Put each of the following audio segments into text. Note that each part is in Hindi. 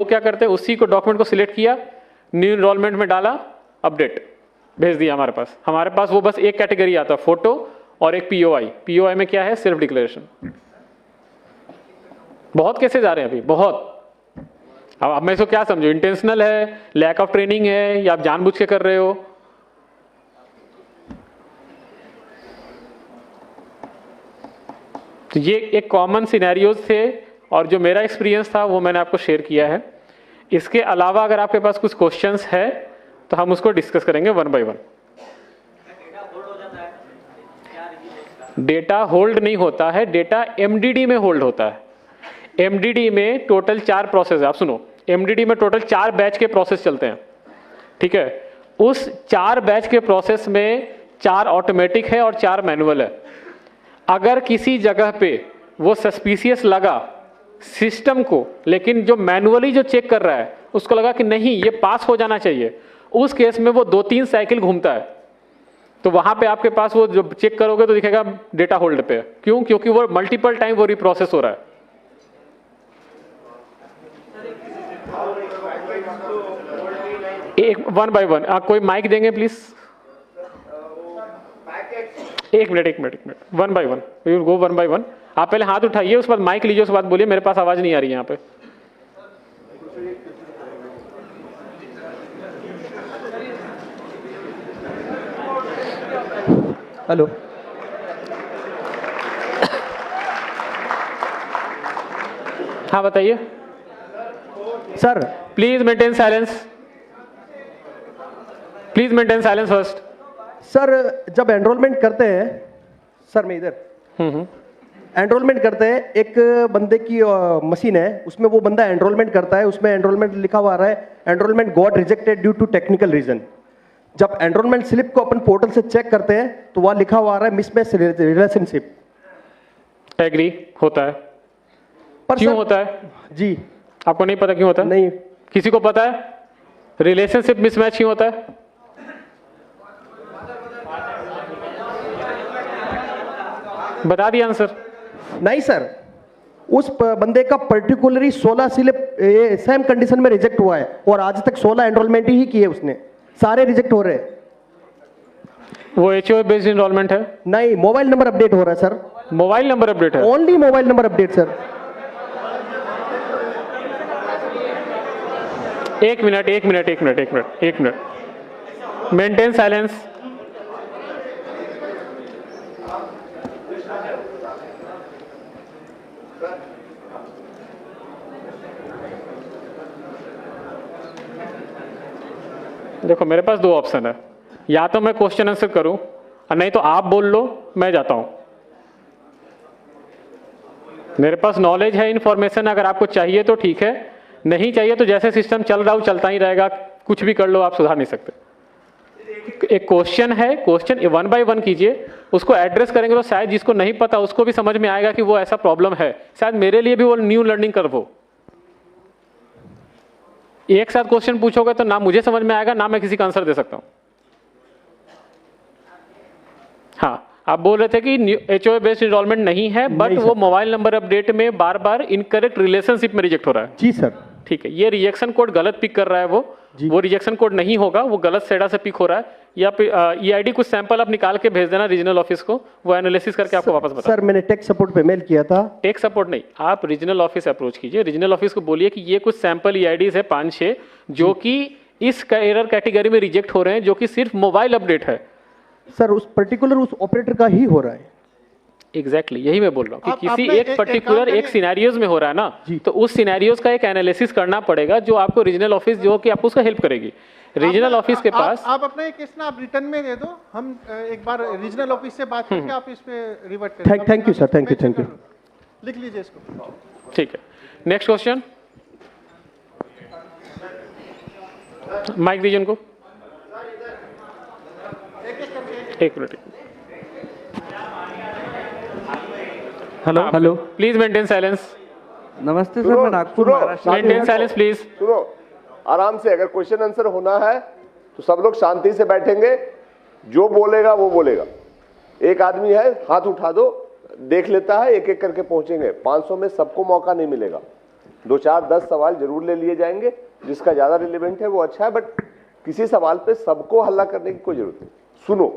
वो क्या करते हैं, उसी को डॉक्यूमेंट को सिलेक्ट किया, न्यू इनरोलमेंट में डाला, अपडेट भेज दिया हमारे पास वो बस एक कैटेगरी आता, फोटो और एक पीओआई। पीओआई में क्या है, सेल्फ डिक्लेरेशन। बहुत केसेस आ रहे हैं अभी, बहुत। अब मैं इसको क्या समझू, इंटेंशनल है, लैक ऑफ ट्रेनिंग है, या आप जानबूझ के कर रहे हो? तो ये एक कॉमन सिनेरियोज थे और जो मेरा एक्सपीरियंस था वो मैंने आपको शेयर किया है। इसके अलावा अगर आपके पास कुछ क्वेश्चंस है तो हम उसको डिस्कस करेंगे one by one. Data hold नहीं होता है, डेटा एमडीडी में होल्ड होता है। एमडीडी में टोटल 4 प्रोसेस है, आप सुनो, एमडीडी में टोटल 4 बैच के प्रोसेस चलते हैं, ठीक है। उस 4 बैच के प्रोसेस में 4 ऑटोमेटिक है और 4 मैनुअल है। अगर किसी जगह पे वो सस्पिशियस लगा सिस्टम को, लेकिन जो मैनुअली जो चेक कर रहा है उसको लगा कि नहीं ये पास हो जाना चाहिए, उस केस में वो 2-3 साइकिल घूमता है। तो वहां पे आपके पास वो जब चेक करोगे तो दिखेगा डेटा होल्ड पे। क्यों? क्योंकि वो मल्टीपल टाइम वो रिप्रोसेस हो रहा है। एक वन बाय वन, कोई माइक देंगे प्लीज? एक minute, one by one, we will go one by one. आप पहले हाथ उठाइए, उसके बाद माइक लीजिए, उसके बाद बोलिए। मेरे पास आवाज नहीं आ रही है यहाँ पे। हेलो हाँ बताइए sir. Please maintain silence, please maintain silence first. Sir जब एनरोलमेंट करते हैं, सर मैं इधर एनरोलमेंट करते हैं, एक बंदे की मशीन है, उसमें वो बंदा एनरोलमेंट करता है, उसमें एनरोलमेंट लिखा हुआ आ रहा है enrolment got rejected due to technical reason. जब एनरोलमेंट स्लिप को अपन पोर्टल से चेक करते हैं तो वहां लिखा हुआ आ रहा है मिसमैच रिलेशनशिप। एग्री होता है। पर क्यों होता है जी? आपको नहीं पता क्यों होता है? नहीं। किसी को पता है रिलेशनशिप मिसमैच क्यों होता है? बता दिया आंसर। नहीं सर, उस बंदे का पर्टिकुलरली 16 स्लिप सेम कंडीशन में रिजेक्ट हुआ है और आज तक 16 एनरोलमेंट ही किए उसने, सारे रिजेक्ट हो रहे हैं। वो एचओए बेस्ड एनरोलमेंट है? नहीं, मोबाइल नंबर अपडेट हो रहा है सर। मोबाइल नंबर अपडेट है? Only mobile number update sir. एक मिनट, मेंटेन साइलेंस। देखो मेरे पास 2 ऑप्शन है, या तो मैं क्वेश्चन आंसर करूं और नहीं तो आप बोल लो, मैं जाता हूं। मेरे पास नॉलेज है, इंफॉर्मेशन अगर आपको चाहिए तो ठीक है, नहीं चाहिए तो जैसे सिस्टम चल रहा हो चलता ही रहेगा, कुछ भी कर लो, आप सुधार नहीं सकते। एक क्वेश्चन है, क्वेश्चन 1 बाय 1 कीजिए, उसको एड्रेस करेंगे तो शायद जिसको नहीं पता उसको भी समझ में आएगा कि वो ऐसा प्रॉब्लम है, शायद मेरे लिए भी वो न्यू लर्निंग कर्व हो। एक साथ क्वेश्चन पूछोगे तो ना मुझे समझ में आएगा ना मैं किसी का आंसर दे सकता हूं। हाँ, आप बोल रहे थे कि एचओए बेस्ड एनरोलमेंट नहीं है, बट वो मोबाइल नंबर अपडेट में बार बार इनकरेक्ट रिलेशनशिप में रिजेक्ट हो रहा है। जी सर। ठीक है, ये रिजेक्शन कोड गलत पिक कर रहा है, वो रिजेक्शन कोड नहीं होगा, वो गलत सेडा से पिक हो रहा है। या ईआईडी कुछ सैंपल आप निकाल के भेज देना रीजनल ऑफिस को, वो एनालिसिस करके आपको वापस बता। सर मैंने टेक सपोर्ट पे मेल किया था। टेक सपोर्ट नहीं, आप रीजनल ऑफिस अप्रोच कीजिए, रीजनल ऑफिस को बोलिए कि ये कुछ सैंपल ईआईडीज है 5-6 जो कि इस एरर कैटेगरी में रिजेक्ट हो रहे हैं, जो कि सिर्फ मोबाइल अपडेट है। सर उस पर्टिकुलर उस ऑपरेटर का ही हो रहा है। एग्जैक्टली यही मैं बोल रहा हूँ कि किसी एक पर्टिकुलर एक सिनेरियोज में हो रहा है ना, तो उस सिनेरियोज का एक एनालिसिस करना पड़ेगा, जो आपको रीजनल ऑफिस जो कि आपको उसका हेल्प करेगी। रीजनल ऑफिस के पास आप अपना एक केस ना आप रिटर्न में दे दो, हम एक बार रीजनल ऑफिस से बात करके आप इस पे रिवर्ट करें। Thank you sir, thank you. लिख लीजिए इसको। ठीक है, नेक्स्ट क्वेश्चन। माइक दीजिए उनको। एक minute. Hello please maintain silence. नमस्ते सर, मैं Nagpur Maharashtra. Maintain silence please. सुनो आराम से, अगर क्वेश्चन आंसर होना है तो सब लोग शांति से बैठेंगे, जो बोलेगा वो बोलेगा। एक आदमी है, हाथ उठा दो, देख लेता है, एक एक करके पहुंचेंगे। 500 में सबको मौका नहीं मिलेगा। 2 4 10 सवाल जरूर ले लिए जाएंगे, जिसका ज्यादा रिलेवेंट है वो अच्छा है, बट किसी सवाल पे सबको हल्ला करने की कोई जरूरत नहीं। सुनो,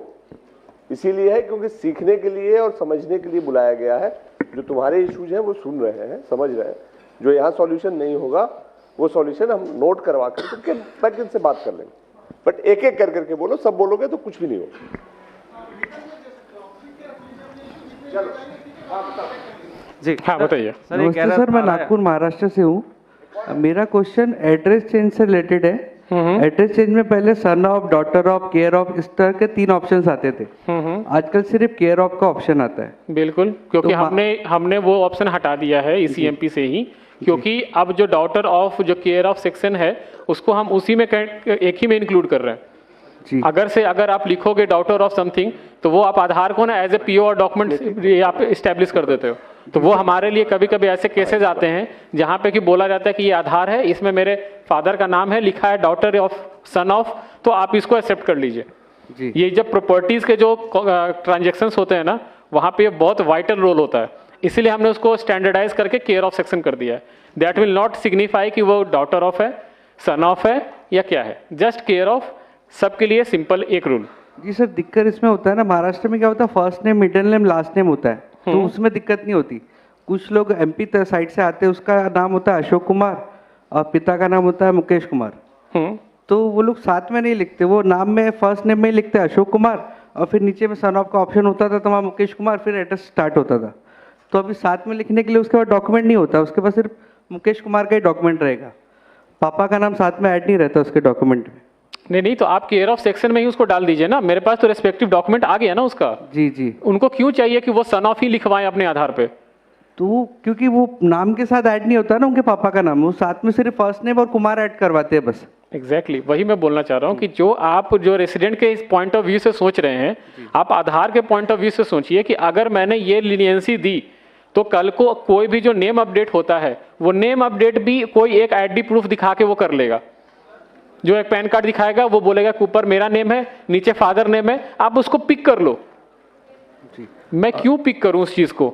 इसीलिए है क्योंकि सीखने के लिए और समझने के लिए बुलाया गया है। जो तुम्हारे इश्यूज हैं वो सुन रहे हैं, समझ रहे हैं, जो यहाँ सॉल्यूशन नहीं होगा वो सॉल्यूशन हम नोट करवा करके बैक इनसे बात कर लेंगे, बट एक एक कर करके बोलो, सब बोलोगे तो कुछ भी नहीं होगा। चलो जी हाँ बताइए। सर, ये कह रहा सर मैं नागपुर महाराष्ट्र से हूँ। मेरा क्वेश्चन एड्रेस चेंज से रिलेटेड है। एड्रेस चेंज में पहले son of, daughter of, care of, इस तरह के 3 ऑप्शंस आते थे। आजकल सिर्फ केयर ऑफ का ऑप्शन आता है। बिल्कुल, क्योंकि तो हमने वो ऑप्शन हटा दिया है ECMP से ही, क्योंकि अब जो डॉटर ऑफ, जो केयर ऑफ सेक्शन है उसको हम उसी में एक ही में इंक्लूड कर रहे हैं जी। अगर आप लिखोगे डॉटर ऑफ समथिंग तो वो आप आधार को ना एज ए PO और डॉक्यूमेंट आप इस्टेब्लिश कर देते हो। तो वो हमारे लिए कभी कभी ऐसे केसेस आते हैं जहाँ पे कि बोला जाता है कि ये आधार है, इसमें मेरे फादर का नाम है, लिखा है डॉटर ऑफ, सन ऑफ, तो आप इसको एक्सेप्ट कर लीजिए जी। ये जब प्रॉपर्टीज के जो ट्रांजेक्शंस होते हैं ना, वहाँ पे बहुत वाइटल रोल होता है, इसीलिए हमने उसको स्टैंडर्डाइज करके केयर ऑफ सेक्शन कर दिया है। दैट विल नॉट सिग्निफाई कि वो डॉटर ऑफ है, सन ऑफ है या क्या है, जस्ट केयर ऑफ, सबके लिए सिंपल एक रूल। जी सर, दिक्कत इसमें होता है ना, महाराष्ट्र में क्या होता है, first name, middle name, last name होता है, तो उसमें दिक्कत नहीं होती। कुछ लोग MP साइड से आते हैं, उसका नाम होता है अशोक कुमार और पिता का नाम होता है मुकेश कुमार, तो वो लोग साथ में नहीं लिखते, वो नाम में फर्स्ट नेम में ही लिखते हैं अशोक कुमार और फिर नीचे में सन ऑफ का ऑप्शन होता था, तो वहाँ मुकेश कुमार, फिर एड्रेस स्टार्ट होता था। तो अभी साथ में लिखने के लिए उसके पास डॉक्यूमेंट नहीं होता, उसके पास सिर्फ मुकेश कुमार का ही डॉक्यूमेंट रहेगा, पापा का नाम साथ में ऐड नहीं रहता उसके डॉक्यूमेंट में। नहीं, तो आप केयर ऑफ सेक्शन में ही उसको डाल दीजिए ना, मेरे पास तो रेस्पेक्टिव डॉक्यूमेंट आ गया ना उसका। जी जी। उनको क्यों चाहिए कि वो सन ऑफ ही लिखवाएं अपने आधार पे? तो क्योंकि वो नाम के साथ ऐड नहीं होता ना उनके पापा का नाम, वो साथ में सिर्फ फर्स्ट नेम और कुमार ऐड करवाते हैं बस। एग्जैक्टली वही मैं बोलना चाह रहा हूँ कि जो रेसिडेंट के इस पॉइंट ऑफ व्यू से सोच रहे हैं, आप आधार के पॉइंट ऑफ व्यू से सोचिए कि अगर मैंने ये लीनियंसी दी तो कल को कोई भी जो नेम अपडेट होता है वो नेम अपडेट भी कोई एक ID प्रूफ दिखा के वो कर लेगा, जो एक पैन कार्ड दिखाएगा, वो बोलेगा कि ऊपर मेरा नेम है, नीचे फादर नेम है, आप उसको पिक कर लो। मैं क्यों पिक करूं उस चीज को?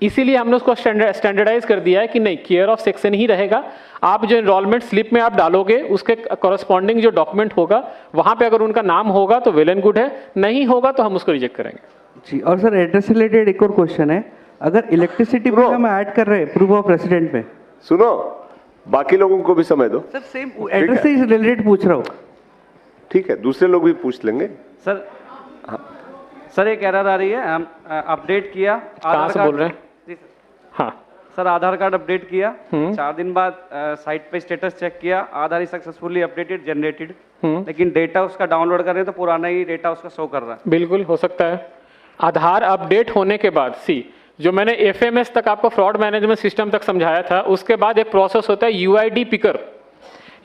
इसीलिए हमने उसको स्टैंडर्डाइज कर दिया है कि नहीं, केयर ऑफ सेक्शन ही रहेगा। आप जो एनरोलमेंट स्लिप में आप डालोगे उसके कॉरेस्पॉन्डिंग जो डॉक्यूमेंट होगा वहां पे अगर उनका नाम होगा तो वेल एंड गुड है, नहीं होगा तो हम उसको रिजेक्ट करेंगे। जी। और सर एड्रेस से रिलेटेड एक और क्वेश्चन है, अगर इलेक्ट्रिसिटी बिल हम ऐड कर रहे हैं प्रूफ ऑफ रेसिडेंट में, सुनो, बाकी लोगों को भी समय दो। सर सेम एड्रेस से रिलेटेड पूछ रहा हूँ। ठीक है, दूसरे लोग भी पूछ लेंगे। सर सर एक एरर आ रही है, हम अपडेट किया, कहाँ से बोल रहे हैं? जी सर। हाँ सर आधार कार्ड अपडेट किया, 4 दिन बाद साइट पे स्टेटस चेक किया, आधार इज सक्सेसफुली अपडेटेड जनरेटेड, लेकिन डेटा उसका डाउनलोड कर रहे हैं तो पुराना ही डेटा उसका शो कर रहा है। बिल्कुल हो सकता है। आधार अपडेट होने के बाद जो मैंने FMS तक आपको फ्रॉड मैनेजमेंट सिस्टम तक समझाया था, उसके बाद एक प्रोसेस होता है UID पिकर।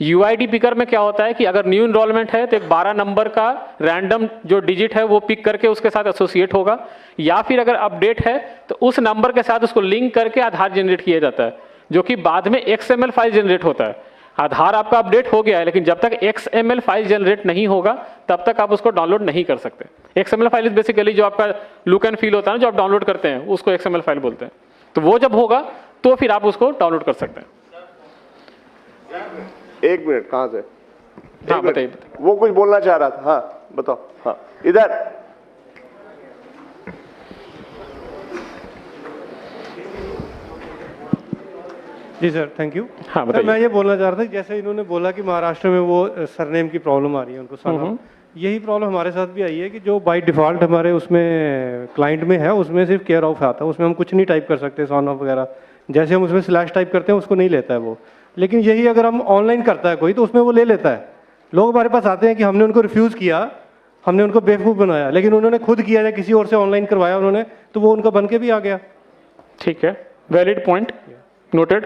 UID पिकर में क्या होता है कि अगर न्यू इनरोलमेंट है तो एक 12 नंबर का रैंडम जो डिजिट है वो पिक करके उसके साथ एसोसिएट होगा, या फिर अगर अपडेट है तो उस नंबर के साथ उसको लिंक करके आधार जनरेट किया जाता है, जो कि बाद में XML फाइल जनरेट होता है। आधार आपका अपडेट हो गया है, लेकिन जब तक XML फाइल जनरेट नहीं होगा तब तक आप उसको डाउनलोड नहीं कर सकते। XML फाइल इज बेसिकली जो आपका लुक एंड फील होता है ना, जो आप डाउनलोड करते हैं उसको XML फाइल बोलते हैं। तो वो जब होगा तो फिर आप उसको डाउनलोड कर सकते हैं। 1 मिनट, कहाँ से? हाँ बताइए। वो कुछ बोलना चाह रहा था, हाँ बताओ। हाँ इधर। जी सर, थैंक यू। हाँ सर मैं ये बोलना चाह रहा था, जैसे इन्होंने बोला कि महाराष्ट्र में वो सरनेम की प्रॉब्लम आ रही है उनको, सन, यही प्रॉब्लम हमारे साथ भी आई है कि जो बाय डिफ़ॉल्ट हमारे उसमें क्लाइंट में है उसमें सिर्फ केयर ऑफ आता है, उसमें हम कुछ नहीं टाइप कर सकते, सन ऑफ वगैरह, जैसे हम उसमें स्लैश टाइप करते हैं उसको नहीं लेता है वो। लेकिन यही अगर हम ऑनलाइन करता है कोई तो उसमें वो ले लेता है। लोग हमारे पास आते हैं कि हमने उनको रिफ्यूज़ किया, हमने उनको बेवकूफ़ बनाया, लेकिन उन्होंने खुद किया या किसी और से ऑनलाइन करवाया उन्होंने, तो वो उनका बन के भी आ गया। ठीक है, वैलिड पॉइंट नोटेड,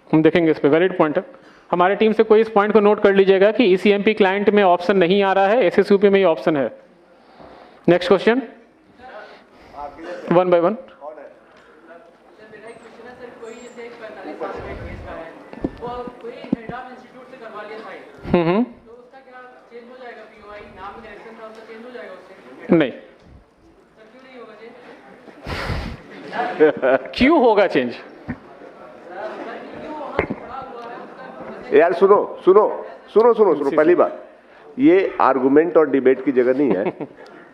हम देखेंगे इस पे, वैलिड पॉइंट है। हमारे टीम से कोई इस पॉइंट को नोट कर लीजिएगा कि ECMP क्लाइंट में ऑप्शन नहीं आ रहा है, SSUP में ही ऑप्शन है। Next question, 1 by 1। नहीं क्यों होगा चेंज? यार सुनो सुनो सुनो सुनो सुनो, पहली बात ये आर्गुमेंट और डिबेट की जगह नहीं है।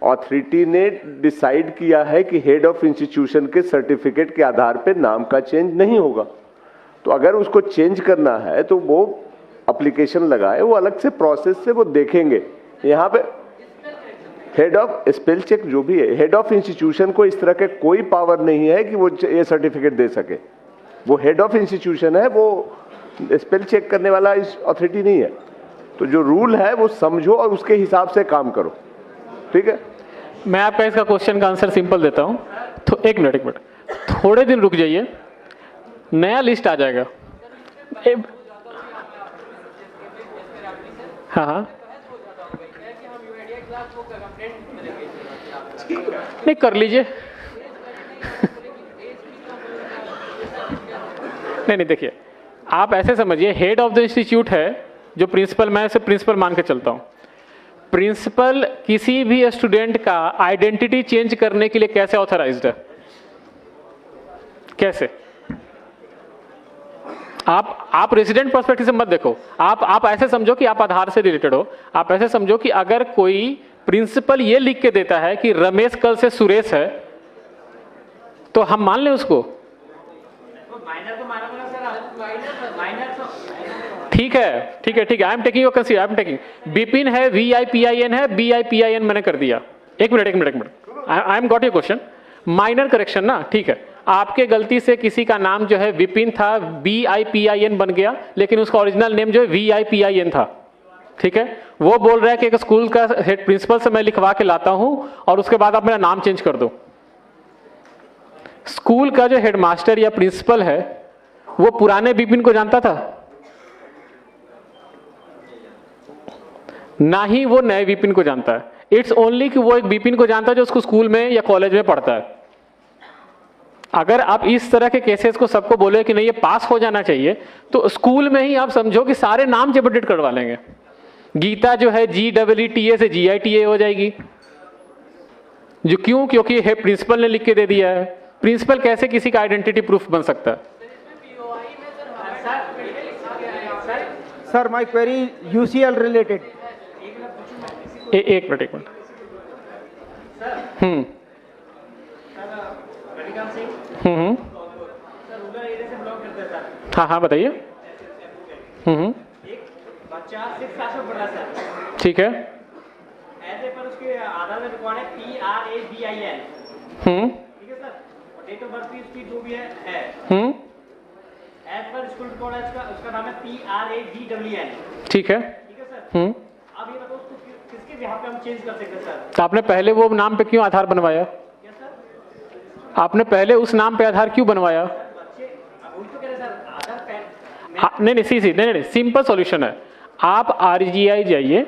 ऑथोरिटी ने डिसाइड किया है कि हेड ऑफ इंस्टीट्यूशन के सर्टिफिकेट के आधार पे नाम का चेंज नहीं होगा, तो अगर उसको चेंज करना है तो वो एप्लीकेशन लगाए, वो अलग से प्रोसेस से वो देखेंगे। यहाँ पे हेड ऑफ स्पेल चेक जो भी है, हेड ऑफ इंस्टीट्यूशन को इस तरह के कोई पावर नहीं है कि वो ये सर्टिफिकेट दे सके। वो हेड ऑफ इंस्टीट्यूशन है, वो स्पेल चेक करने वाला इस ऑथोरिटी नहीं है। तो जो रूल है वो समझो और उसके हिसाब से काम करो, ठीक है। मैं आपका इसका क्वेश्चन का आंसर सिंपल देता हूं। तो एक मिनट थोड़े दिन रुक जाइए, नया लिस्ट आ जाएगा। हाँ हाँ नहीं कर लीजिए। नहीं देखिए, आप ऐसे समझिए, हेड ऑफ द इंस्टीट्यूट है जो प्रिंसिपल, मैं इसे प्रिंसिपल मान के चलता हूं। प्रिंसिपल किसी भी स्टूडेंट का आइडेंटिटी चेंज करने के लिए कैसे ऑथराइज्ड है? कैसे? आप रेजिडेंट पर्सपेक्टिव से मत देखो, आप ऐसे समझो कि आप आधार से रिलेटेड हो। आप ऐसे समझो कि अगर कोई प्रिंसिपल ये लिख के देता है कि रमेश कल से सुरेश है, तो हम मान लें उसको? ठीक है, I am taking your consider, I am taking. Bipin है, VIPIN है, BIPIN मैंने कर दिया। एक minute, I am got your question. Minor correction ना, ठीक है। आपके गलती से किसी का नाम जो है विपिन था, BIPIN बन गया, लेकिन उसका ओरिजिनल नेम जो है VIPIN था, ठीक है। वो बोल रहा है कि एक स्कूल का हेड प्रिंसिपल से मैं लिखवा के लाता हूं और उसके बाद आप मेरा नाम चेंज कर दो। स्कूल का जो हेडमास्टर या प्रिंसिपल है वो पुराने बिपिन को जानता था? ना ही वो नए विपिन को जानता है। इट्स ओनली कि वो एक विपिन को जानता है जो उसको स्कूल में या कॉलेज में पढ़ता है। अगर आप इस तरह के केसेस को सबको बोले कि नहीं ये पास हो जाना चाहिए, तो स्कूल में ही आप समझो कि सारे नाम जब अपडेट करवा लेंगे। गीता जो है GEETA से GITA हो जाएगी। जो क्यों? क्योंकि है प्रिंसिपल ने लिख के दे दिया है। प्रिंसिपल कैसे किसी का आइडेंटिटी प्रूफ बन सकता है? Sir my query UCL related. एक मिनट हाँ बताइए। बच्चा 6 क्लास में पढ़ रहा सर, ठीक है। ऐसे पर उसके आधार में रिकॉर्ड है PRABIN, ठीक है सर। और डेट ऑफ बर्थ भी उसकी जो भी है एज पर स्कूल रिकॉर्ड है उसका नाम है PRAGWN, ठीक है सर। अब ये बताओ उसको किसके बिहाफ पे हम चेंज कर सकते हैं सर? तो आपने पहले वो नाम पे क्यों आधार बनवाया? क्या सर? आपने पहले उस नाम पे आधार क्यों बनवाया? बच्चे वही तो कह रहे सर, आधार पैन नहीं, सिंपल सॉल्यूशन है। आप RGI जाइए,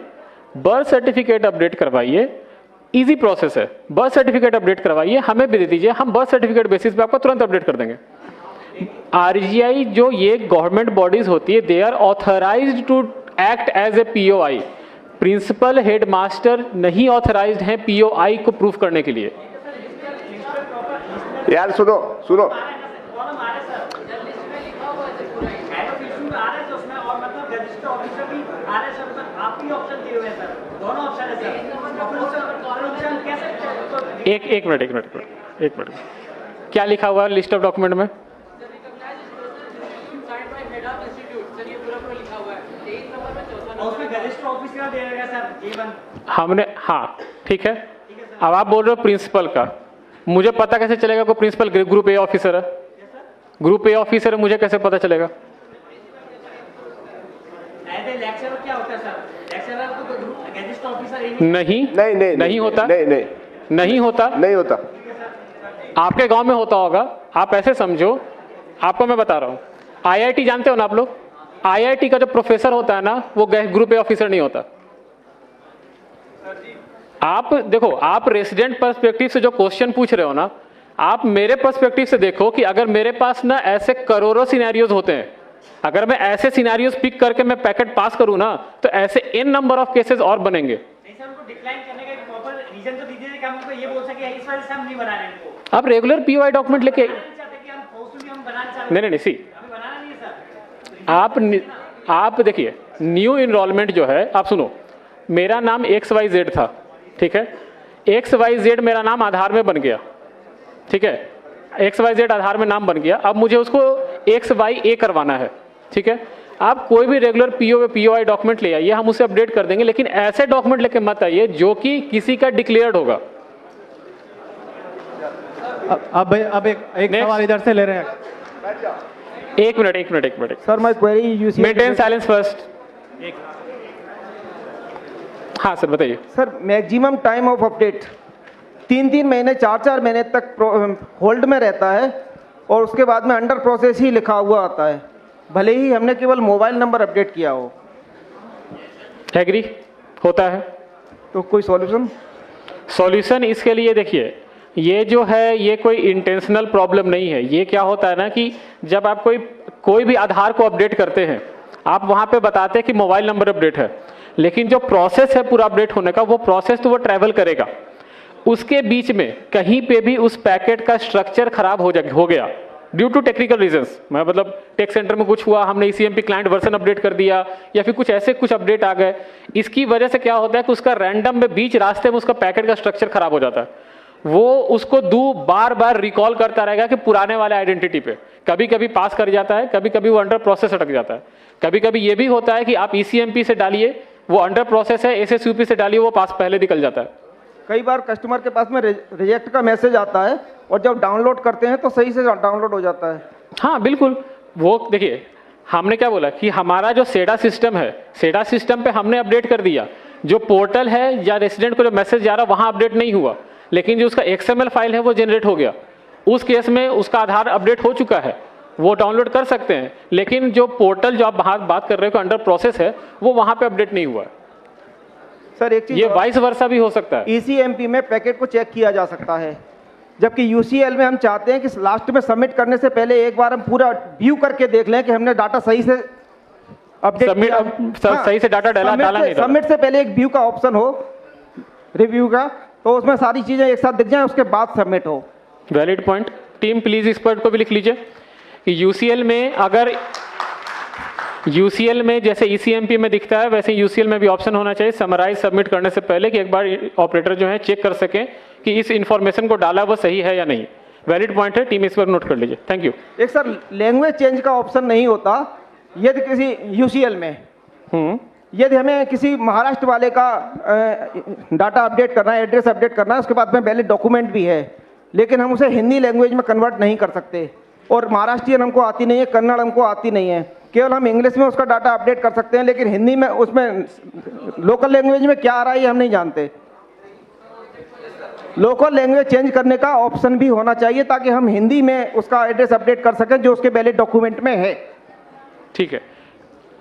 बर्थ सर्टिफिकेट अपडेट करवाइए, इजी प्रोसेस है। बर्थ सर्टिफिकेट अपडेट करवाइए, हमें भी दे दीजिए, हम बर्थ सर्टिफिकेट बेसिस पे आपको तुरंत अपडेट कर देंगे। RGI जो ये गवर्नमेंट बॉडीज होती है, they are authorised to act as a POI। Principal headmaster नहीं ऑथराइज्ड हैं POI को प्रूफ करने के लिए। यार सुनो सुनो, एक मिनट क्या लिखा हुआ है लिस्ट ऑफ डॉक्यूमेंट में? हमने, हाँ ठीक है। अब आप बोल रहे हो प्रिंसिपल का, मुझे पता कैसे चलेगा कोई प्रिंसिपल ग्रुप A ऑफिसर है? ग्रुप A ऑफिसर है, मुझे कैसे पता चलेगा? लेक्चरर क्या होता है सर? लेक्चरर तो गेजेट ऑफिसर नहीं होता। आपके गांव में होता होगा, आप ऐसे समझो, आपको मैं बता रहा हूं। IIT जानते हो ना आप लोग? IIT का जो प्रोफेसर होता है ना, वो ग्रुप A ऑफिसर नहीं होता। आप देखो, आप रेसिडेंट पर्सपेक्टिव से जो क्वेश्चन पूछ रहे हो ना, आप मेरे पर्सपेक्टिव से देखो कि अगर मेरे पास ना ऐसे करोड़ों सिनेरियोज होते हैं, अगर मैं ऐसे सिनेरियोज पिक करके मैं पैकेट पास करूं ना, तो ऐसे n नंबर ऑफ केसेस और बनेंगे। डिक्लाइन करने का एक प्रॉपर रीजन तो दीजिए कि हम उनको ये बोल सके इस वजह से हम नहीं बना रहे इनको। आप रेगुलर POI डॉक्यूमेंट लेके हम चाहते कि हम फोर्सफुली हम बनाना चाहते हैं। नहीं सी हमें बनाना नहीं है सर। आप आप देखिए न्यू इनरोलमेंट जो है, आप सुनो, मेरा नाम XYZ था, ठीक है, XYZ मेरा नाम आधार में बन गया, ठीक है, XYZ आधार में नाम बन गया, अब मुझे उसको XYA करवाना है, ठीक है। आप कोई भी रेगुलर POI डॉक्यूमेंट ले आइए, हम उसे अपडेट कर देंगे, लेकिन ऐसे डॉक्यूमेंट लेके मत आइए जो कि किसी का डिक्लेयर्ड होगा। अब एक सवाल इधर से ले रहे हैं। एक minute sir my query UC maintain silence first. हाँ सर बताइए। Sir maximum time of update 3 महीने 4 महीने तक होल्ड में रहता है और उसके बाद में अंडर प्रोसेस ही लिखा हुआ आता है, भले ही हमने केवल मोबाइल नंबर अपडेट किया हो। एग्री होता है। तो कोई सॉल्यूशन इसके लिए देखिए, ये जो है ये कोई इंटेंशनल प्रॉब्लम नहीं है। ये क्या होता है ना कि जब आप कोई भी आधार को अपडेट करते हैं, आप वहां पे बताते हैं कि मोबाइल नंबर अपडेट है, लेकिन जो प्रोसेस है पूरा अपडेट होने का, वो प्रोसेस तो वो ट्रैवल करेगा, उसके बीच में कहीं पे भी उस पैकेट का स्ट्रक्चर खराब हो गया ड्यू टू टेक्निकल रीजंस, मतलब टेक सेंटर में कुछ हुआ, हमने ECMP क्लाइंट वर्जन अपडेट कर दिया, या फिर कुछ ऐसे कुछ अपडेट आ गए, इसकी वजह से क्या होता है कि उसका रैंडम में बीच रास्ते में उसका पैकेट का स्ट्रक्चर खराब हो जाता है। वो उसको बार बार रिकॉल करता रहेगा कि पुराने वाले आइडेंटिटी पे, कभी कभी पास कर जाता है, कभी कभी वो अंडर प्रोसेस अटक जाता है, कभी कभी ये भी होता है कि आप ECMP से डालिए, वो अंडर प्रोसेस है, SSUP से डालिए, वो पास पहले निकल जाता है। कई बार कस्टमर के पास में रिजेक्ट का मैसेज आता है और जब डाउनलोड करते हैं तो सही से डाउनलोड हो जाता है। हाँ बिल्कुल, वो देखिए हमने क्या बोला कि हमारा जो सेडा सिस्टम है, सेडा सिस्टम पे हमने अपडेट कर दिया, जो पोर्टल है या रेसिडेंट को जो मैसेज जा रहा वहां अपडेट नहीं हुआ, लेकिन जो उसका XML फाइल है वो जनरेट हो गया, उस केस में उसका आधार अपडेट हो चुका है, वो डाउनलोड कर सकते हैं, लेकिन जो पोर्टल जो आप बात कर रहे हो अंडर प्रोसेस है, वो वहां पे अपडेट नहीं हुआ है। सर एक चीज, ये वाइस वर्सा भी हो सकता है। ECMP में पैकेट को चेक किया जा सकता है, जबकि UCL में हम चाहते हैं कि लास्ट में सबमिट करने से पहले एक बार हम पूरा व्यू करके देख लें कि हमने डाटा सही से अपडेट किया। सही से डाटा डाला नहीं डाला। सबमिट से पहले एक व्यू का ऑप्शन हो, रिव्यू का, तो उसमें सारी चीजें एक साथ दिख जाएं, उसके बाद सबमिट हो। Valid point. Team please expert को भी लिख लीजिए कि UCL में अगर UCL में जैसे ECMP में दिखता है, वैसे UCL में भी ऑप्शन होना चाहिए समराइज सबमिट करने से पहले, कि एक बार ऑपरेटर जो है चेक कर सकें कि इस इंफॉर्मेशन को डाला वो सही है या नहीं। वैलिड पॉइंट है, टीम इस पर नोट कर लीजिए। Thank you. एक सर लैंग्वेज चेंज का ऑप्शन नहीं होता यदि किसी UCL में, यदि हमें किसी महाराष्ट्र वाले का डाटा अपडेट करना है, एड्रेस अपडेट करना है, उसके बाद में वैलिड डॉक्यूमेंट भी है, लेकिन हम उसे हिंदी लैंग्वेज में कन्वर्ट नहीं कर सकते, और महाराष्ट्रियन हमको आती नहीं है, कन्नड़ हमको आती नहीं है, केवल हम इंग्लिश में उसका डाटा अपडेट कर सकते हैं, लेकिन हिंदी में उसमें लोकल लैंग्वेज में क्या आ रहा है ये हम नहीं जानते। लोकल लैंग्वेज चेंज करने का ऑप्शन भी होना चाहिए ताकि हम हिंदी में उसका एड्रेस अपडेट कर सकें जो उसके वैलिड डॉक्यूमेंट में है। ठीक है,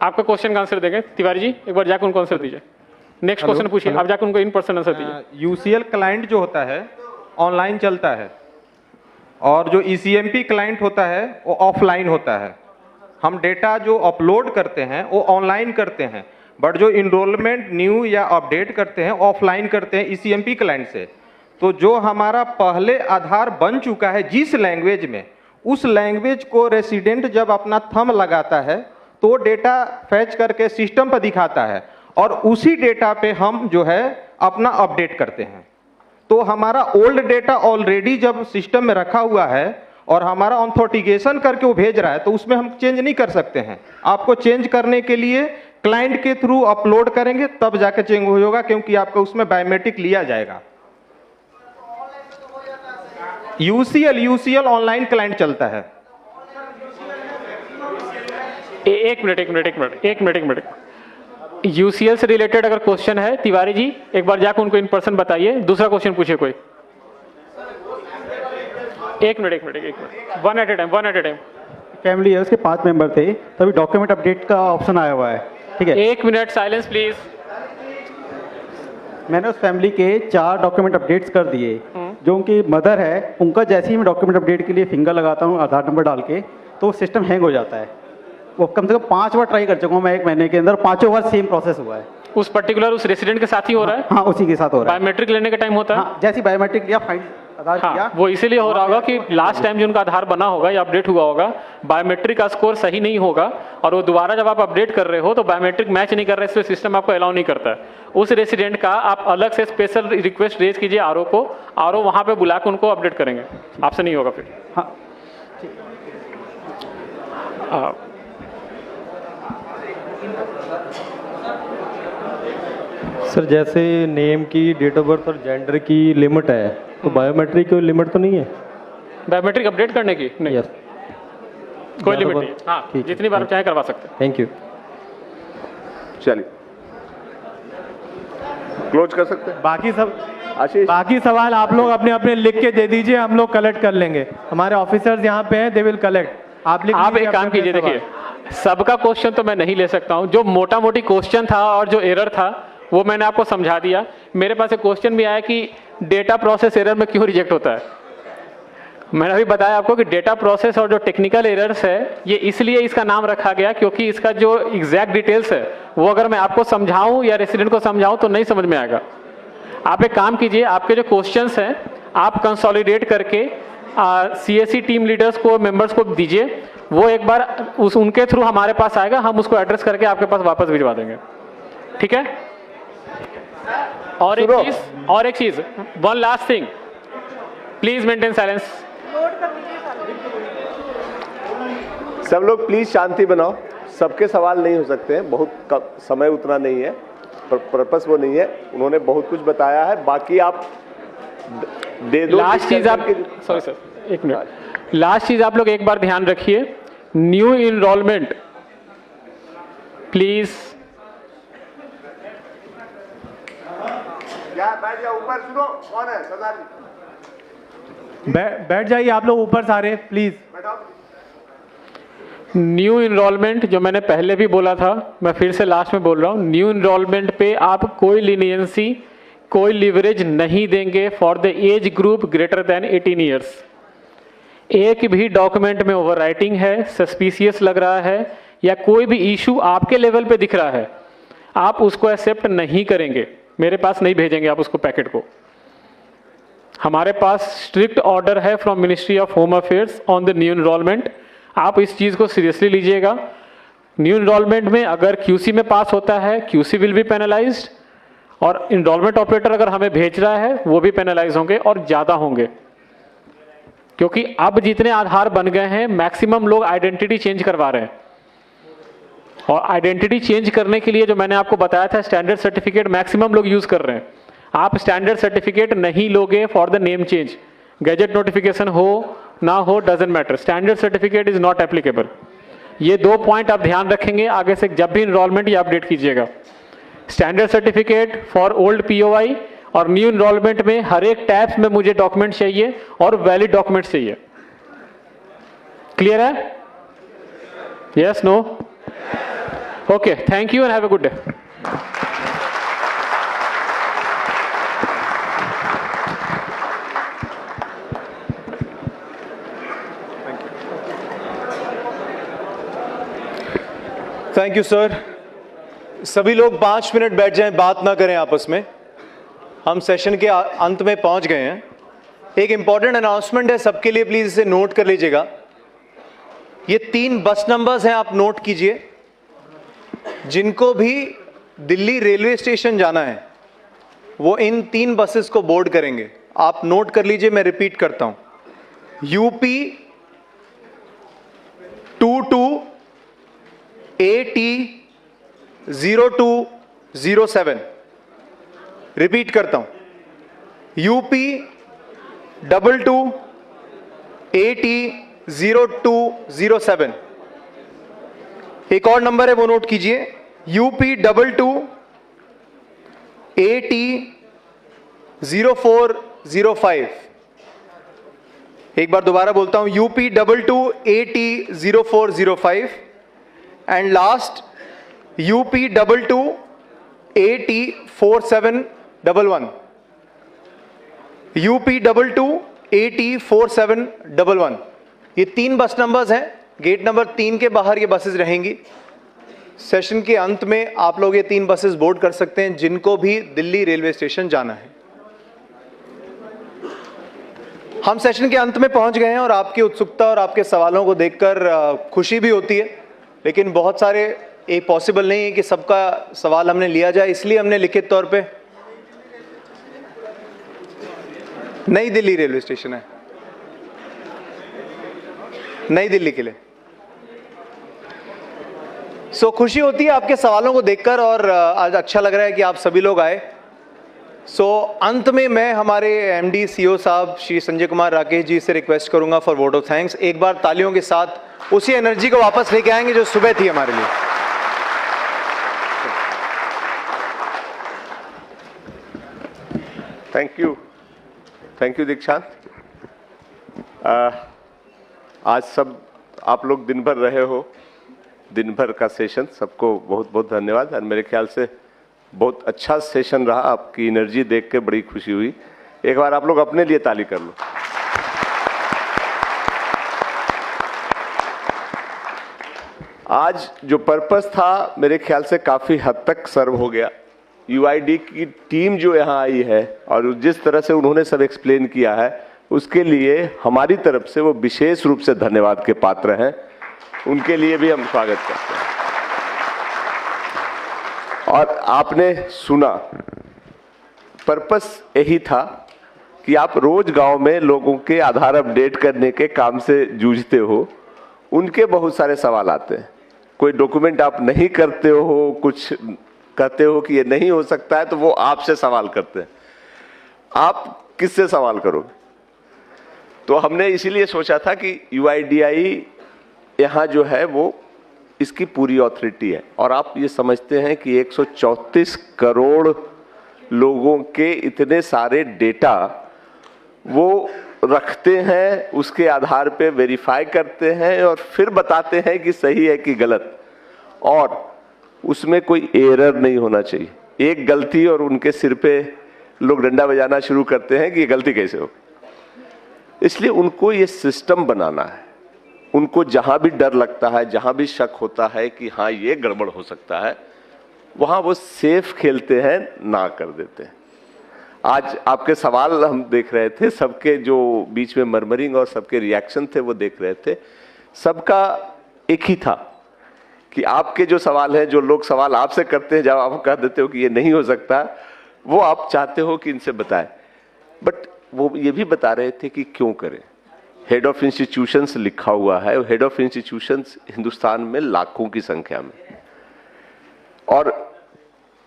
आपका क्वेश्चन का आंसर देंगे तिवारी जी, एक बार जाकर उनको आंसर दीजिए। नेक्स्ट क्वेश्चन पूछिए, आप जाकर उनको इन पर्सन आंसर दीजिए। UCL क्लाइंट जो होता है ऑनलाइन चलता है, और जो ECMP क्लाइंट होता है वो ऑफलाइन होता है। हम डेटा जो अपलोड करते हैं वो ऑनलाइन करते हैं, बट जो इनरोलमेंट न्यू या अपडेट करते हैं ऑफलाइन करते हैं ECMP क्लाइंट से। तो जो हमारा पहले आधार बन चुका है जिस लैंग्वेज में, उस लैंग्वेज को रेसिडेंट जब अपना थंब लगाता है तो डेटा फैच करके सिस्टम पर दिखाता है, और उसी डेटा पे हम जो है अपना अपडेट करते हैं। तो हमारा ओल्ड डेटा ऑलरेडी जब सिस्टम में रखा हुआ है और हमारा ऑथेंटिकेशन करके वो भेज रहा है, तो उसमें हम चेंज नहीं कर सकते हैं। आपको चेंज करने के लिए क्लाइंट के थ्रू अपलोड करेंगे तब जाके चेंज होगा, क्योंकि आपका उसमें बायोमेट्रिक लिया जाएगा। UCL ऑनलाइन क्लाइंट चलता है। एक मिनट। UCL से रिलेटेड अगर क्वेश्चन है तिवारी जी, एक बार जाकर उनको इन पर्सन बताइए। दूसरा क्वेश्चन पूछिए कोई। एक minute, one at a time. Family है, उसके 5 मेंबर थे, तभी डॉक्यूमेंट अपडेट का ऑप्शन आया हुआ है, ठीक है। 1 मिनट साइलेंस प्लीज। मैंने उस फैमिली के 4 डॉक्यूमेंट अपडेट्स कर दिए। जो उनकी मदर है, उनका जैसे ही मैं डॉक्यूमेंट अपडेट के लिए फिंगर लगाता हूँ आधार नंबर डाल के, तो सिस्टम हैंग हो जाता है। वो कम से कम 5 बार ट्राई कर चुका हूँ मैं 1 महीने के अंदर, 5 बार सेम प्रोसेस हुआ है। उस पर्टिकुलर उस रेसिडेंट के साथ ही हो रहा है? हाँ, उसी के साथ हो रहा है। बायोमेट्रिक लेने का टाइम होता है? हाँ, जैसे बायोमेट्रिक लिया, फाइल आधार किया। हाँ, वो इसीलिए हो रहा होगा कि लास्ट टाइम जो उनका आधार बना होगा या अपडेट हुआ होगा, बायोमेट्रिक का स्कोर सही नहीं होगा और वो दोबारा जब आप अपडेट कर रहे हो तो बायोमेट्रिक मैच नहीं कर रहे, इसलिए सिस्टम आपको अलाउ नहीं करता है। उस रेसिडेंट का आप अलग से स्पेशल रिक्वेस्ट रेज कीजिए आरओ को, आरओ वहाँ पे बुला के उनको अपडेट करेंगे, आपसे नहीं होगा फिर। हाँ सर जैसे नेम की, डेट ऑफ बर्थ और जेंडर की लिमिट है, तो बायोमेट्रिक की लिमिट तो नहीं है? बायोमेट्रिक अपडेट करने की नहीं, यस, कोई लिमिट नहीं। हाँ, जितनी बार चाहे करवा सकते हैं। Thank you. चलिए क्लोज कर सकते हैं। बाकी सवाल आप लोग अपने अपने लिख के दे दीजिए, हम लोग कलेक्ट कर लेंगे। हमारे ऑफिसर्स यहाँ पे हैं, दे विल कलेक्ट। आप एक काम कीजिए, देखिए सबका क्वेश्चन तो मैं नहीं ले सकता हूँ, जो मोटा मोटी क्वेश्चन था और जो एरर था वो मैंने आपको समझा दिया। मेरे पास एक क्वेश्चन भी आया कि डेटा प्रोसेस एरर में क्यों रिजेक्ट होता है। मैंने अभी बताया आपको कि डेटा प्रोसेस और जो टेक्निकल एरर्स है ये इसलिए इसका नाम रखा गया क्योंकि इसका जो एग्जैक्ट डिटेल्स है वो अगर मैं आपको समझाऊं या रेसिडेंट को समझाऊं तो नहीं समझ में आएगा। आप एक काम कीजिए, आपके जो क्वेश्चंस हैं आप कंसोलिडेट करके सीएससी टीम लीडर्स को, मेंबर्स को दीजिए, वो एक बार उनके थ्रू हमारे पास आएगा, हम उसको एड्रेस करके आपके पास वापस भिजवा देंगे, ठीक है। और एक चीज, one last thing, please maintain silence. सब लोग प्लीज शांति बनाओ, सबके सवाल नहीं हो सकते हैं, बहुत समय उतना नहीं है, पर्पस वो नहीं है, उन्होंने बहुत कुछ बताया है, बाकी आप दे दो। लास्ट चीज आप, सॉरी सर एक मिनट, लास्ट चीज आप लोग एक बार ध्यान रखिए, न्यू इनरोलमेंट प्लीज। बैठ जाओ ऊपर, सुनो कौन है सरदार जी, बैठ जाइए आप लोग ऊपर सारे प्लीज। न्यू इनरोलमेंट जो मैंने पहले भी बोला था, मैं फिर से लास्ट में बोल रहा हूँ, न्यू इनरोलमेंट पे आप कोई लीनियंसी, कोई लिवरेज नहीं देंगे for the age group greater than 18 years. एक भी डॉक्यूमेंट में ओवरराइटिंग है, सस्पिशियस लग रहा है या कोई भी इशू आपके लेवल पे दिख रहा है, आप उसको एक्सेप्ट नहीं करेंगे, मेरे पास नहीं भेजेंगे आप उसको पैकेट को। हमारे पास स्ट्रिक्ट ऑर्डर है from ministry of home affairs on the new enrolment, आप इस चीज को सीरियसली लीजिएगा। न्यू इनरोलमेंट में अगर क्यूसी में पास होता है, क्यूसी विल बी पेनलाइज्ड, और इनरोलमेंट ऑपरेटर अगर हमें भेज रहा है वो भी पेनलाइज होंगे और ज्यादा होंगे, क्योंकि अब जितने आधार बन गए हैं मैक्सिमम लोग आइडेंटिटी चेंज करवा रहे हैं, और आइडेंटिटी चेंज करने के लिए जो मैंने आपको बताया था स्टैंडर्ड सर्टिफिकेट मैक्सिमम लोग यूज कर रहे हैं। आप स्टैंडर्ड सर्टिफिकेट नहीं लोगे for the name change, gadget notification हो ना हो doesn't matter, standard certificate is not applicable. ये 2 पॉइंट आप ध्यान रखेंगे आगे से जब भी इनरोलमेंट या अपडेट कीजिएगा। Standard certificate for old POI और न्यू इनरोलमेंट में हर एक टैब्स में मुझे डॉक्यूमेंट चाहिए और वैलिड डॉक्यूमेंट चाहिए। क्लियर है? Yes, no? Okay, thank you and have a good day. Thank you sir. सभी लोग 5 मिनट बैठ जाएं, बात ना करें आपस में, हम सेशन के अंत में पहुंच गए हैं। एक इंपॉर्टेंट अनाउंसमेंट है सबके लिए, प्लीज इसे नोट कर लीजिएगा। ये 3 बस नंबर्स हैं, आप नोट कीजिए। जिनको भी दिल्ली रेलवे स्टेशन जाना है वो इन 3 बसेस को बोर्ड करेंगे, आप नोट कर लीजिए, मैं रिपीट करता हूं। यूपी 22 AT 0207, रिपीट करता हूं, यूपी 22 AT 0207। एक और नंबर है वो नोट कीजिए, यूपी 22 AT 0405। एक बार दोबारा बोलता हूं, UP 22 AT 0405 and last UP 22 AT 4711। UP 22 AT 4711। ये 3 बस नंबर्स हैं, गेट नंबर 3 के बाहर ये बसेस रहेंगी। सेशन के अंत में आप लोग ये 3 बसेस बोर्ड कर सकते हैं जिनको भी दिल्ली रेलवे स्टेशन जाना है। हम सेशन के अंत में पहुंच गए हैं और आपकी उत्सुकता और आपके सवालों को देखकर खुशी भी होती है, लेकिन बहुत सारे ये पॉसिबल नहीं है कि सबका सवाल हमने लिया जाए, इसलिए हमने लिखित तौर पे नई दिल्ली रेलवे स्टेशन है, नई दिल्ली के लिए। सो खुशी होती है आपके सवालों को देखकर और आज अच्छा लग रहा है कि आप सभी लोग आए। सो अंत में मैं हमारे एमडी सीईओ साहब श्री संजय कुमार राकेश जी से रिक्वेस्ट करूंगा फॉर वोट ऑफ थैंक्स। एक बार तालियों के साथ उसी एनर्जी को वापस लेके आएंगे जो सुबह थी हमारे लिए। थैंक यू दीक्षांत। आज सब आप लोग दिन भर रहे हो, दिन भर का सेशन, सबको बहुत बहुत धन्यवाद। और मेरे ख्याल से बहुत अच्छा सेशन रहा, आपकी एनर्जी देख के बड़ी खुशी हुई। एक बार आप लोग अपने लिए ताली कर लो। आज जो पर्पस था मेरे ख्याल से काफी हद तक सर्व हो गया। यूआईडी की टीम जो यहाँ आई है और जिस तरह से उन्होंने सब एक्सप्लेन किया है, उसके लिए हमारी तरफ से वो विशेष रूप से धन्यवाद के पात्र हैं। उनके लिए भी हम स्वागत करते हैं। और आपने सुना, पर्पस यही था कि आप रोज गांव में लोगों के आधार अपडेट करने के काम से जूझते हो, उनके बहुत सारे सवाल आते हैं। कोई डॉक्यूमेंट आप नहीं करते हो, कुछ कहते हो कि ये नहीं हो सकता है, तो वो आपसे सवाल करते हैं। आप किससे सवाल करोगे? तो हमने इसीलिए सोचा था कि यूआईडीआई यहाँ जो है वो इसकी पूरी ऑथोरिटी है। और आप ये समझते हैं कि 134 करोड़ लोगों के इतने सारे डेटा वो रखते हैं, उसके आधार पे वेरीफाई करते हैं और फिर बताते हैं कि सही है कि गलत, और उसमें कोई एरर नहीं होना चाहिए। एक गलती और उनके सिर पे लोग डंडा बजाना शुरू करते हैं कि ये गलती कैसे हो। इसलिए उनको ये सिस्टम बनाना है। उनको जहां भी डर लगता है, जहां भी शक होता है कि हाँ ये गड़बड़ हो सकता है, वहां वो सेफ खेलते हैं, ना कर देते हैं। आज आपके सवाल हम देख रहे थे, सबके जो बीच में मर्मरिंग और सबके रिएक्शन थे वो देख रहे थे। सबका एक ही था कि आपके जो सवाल हैं, जो लोग सवाल आपसे करते हैं, जब आप कह देते हो कि ये नहीं हो सकता, वो आप चाहते हो कि इनसे बताएं। बट वो ये भी बता रहे थे कि क्यों करें। हेड ऑफ इंस्टीट्यूशंस लिखा हुआ है, हेड ऑफ इंस्टीट्यूशंस हिंदुस्तान में लाखों की संख्या में, और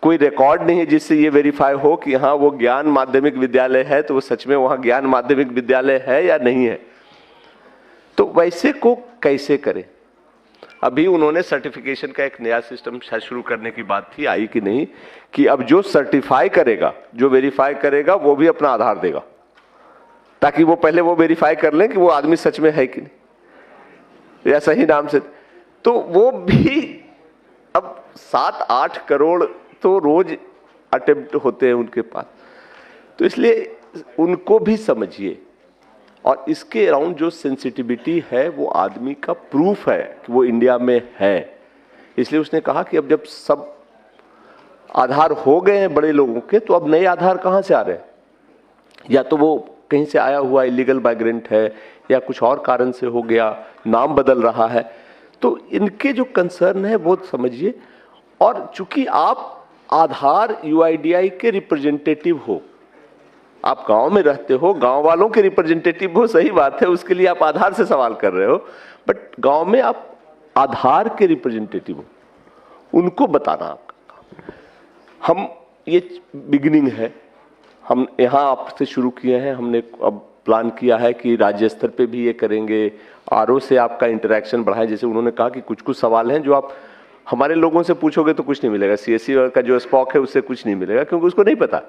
कोई रिकॉर्ड नहीं है जिससे ये वेरीफाई हो कि हाँ वो ज्ञान माध्यमिक विद्यालय है तो वो सच में वहां ज्ञान माध्यमिक विद्यालय है या नहीं है। तो वैसे को कैसे करें? अभी उन्होंने सर्टिफिकेशन का एक नया सिस्टम शुरू करने की बात थी, आई कि नहीं, कि अब जो सर्टिफाई करेगा, जो वेरीफाई करेगा, वो भी अपना आधार देगा, ताकि वो पहले वो वेरीफाई कर लें कि वो आदमी सच में है कि नहीं या सही नाम से। तो वो भी अब 7-8 करोड़ तो रोज अटेम्प्ट होते हैं उनके पास, तो इसलिए उनको भी समझिए। और इसके अराउंड जो सेंसिटिविटी है वो आदमी का प्रूफ है कि वो इंडिया में है। इसलिए उसने कहा कि अब जब सब आधार हो गए हैं बड़े लोगों के, तो अब नए आधार कहाँ से आ रहे हैं? या तो वो कहीं से आया हुआ इलीगल माइग्रेंट है, या कुछ और कारण से हो गया, नाम बदल रहा है। तो इनके जो कंसर्न है वो समझिए। और चूंकि आप आधार यूआईडीआई के रिप्रेजेंटेटिव हो, आप गांव में रहते हो, गांव वालों के रिप्रेजेंटेटिव हो, सही बात है, उसके लिए आप आधार से सवाल कर रहे हो, बट गांव में आप आधार के रिप्रेजेंटेटिव हो, उनको बताना आपका काम। हम ये बिगिनिंग है, हम यहाँ आपसे शुरू किए हैं, हमने अब प्लान किया है कि राज्य स्तर पे भी ये करेंगे। आरओ से आपका इंटरेक्शन बढ़ाएं। जैसे उन्होंने कहा कि कुछ कुछ सवाल हैं जो आप हमारे लोगों से पूछोगे तो कुछ नहीं मिलेगा, सीएससी का जो स्पॉक है उससे कुछ नहीं मिलेगा, क्योंकि उसको नहीं पता।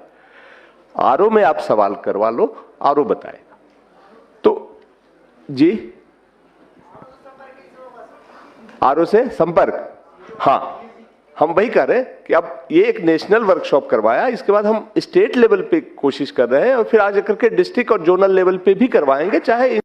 आरओ में आप सवाल करवा लो, आरओ बताएगा। तो जी, आरओ से संपर्क, हाँ, हम वही कर रहे हैं कि अब ये एक नेशनल वर्कशॉप करवाया, इसके बाद हम स्टेट लेवल पे कोशिश कर रहे हैं और फिर आगे करके डिस्ट्रिक्ट और जोनल लेवल पे भी करवाएंगे, चाहे